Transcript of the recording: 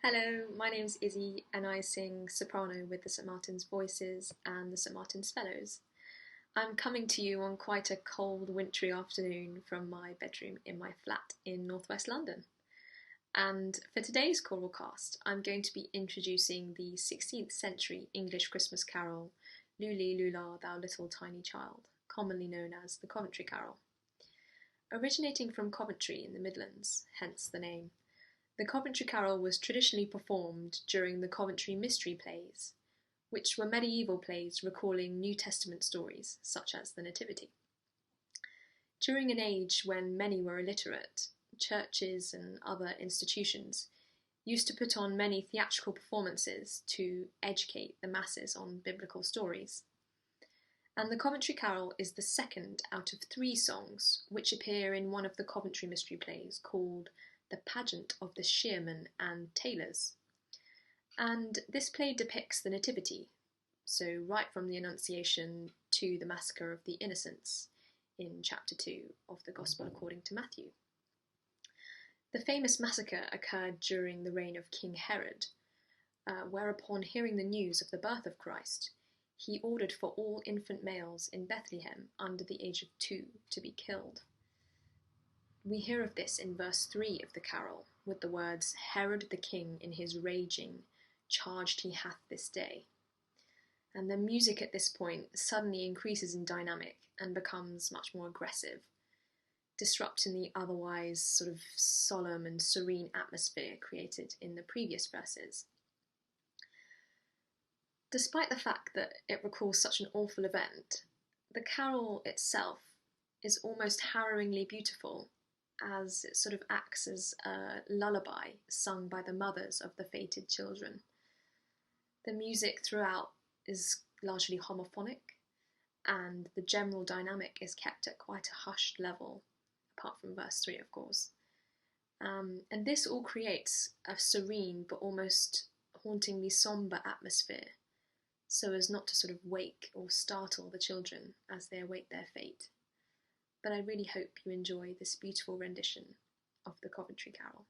Hello, my name's Izzy and I sing soprano with the St Martin's Voices and the St Martin's Fellows. I'm coming to you on quite a cold, wintry afternoon from my bedroom in my flat in northwest London. And for today's CarolCast, I'm going to be introducing the 16th century English Christmas carol, Luli Lula, Thou Little Tiny Child, commonly known as the Coventry Carol. Originating from Coventry in the Midlands, hence the name, the Coventry Carol was traditionally performed during the Coventry Mystery Plays, which were medieval plays recalling New Testament stories, such as the Nativity. During an age when many were illiterate, churches and other institutions used to put on many theatrical performances to educate the masses on biblical stories. And the Coventry Carol is the second out of 3 songs which appear in one of the Coventry Mystery Plays called The Pageant of the Shearmen and Tailors. And this play depicts the Nativity, so right from the Annunciation to the Massacre of the Innocents in chapter 2 of the Gospel according to Matthew. The famous massacre occurred during the reign of King Herod, whereupon hearing the news of the birth of Christ, he ordered for all infant males in Bethlehem under the age of 2 to be killed. We hear of this in verse 3 of the carol, with the words, "Herod the king in his raging, charged he hath this day." And the music at this point suddenly increases in dynamic and becomes much more aggressive, disrupting the otherwise sort of solemn and serene atmosphere created in the previous verses. Despite the fact that it recalls such an awful event, the carol itself is almost harrowingly beautiful, as it sort of acts as a lullaby sung by the mothers of the fated children. The music throughout is largely homophonic, and the general dynamic is kept at quite a hushed level, apart from verse 3, of course. And this all creates a serene but almost hauntingly sombre atmosphere, so as not to sort of wake or startle the children as they await their fate. But I really hope you enjoy this beautiful rendition of the Coventry Carol.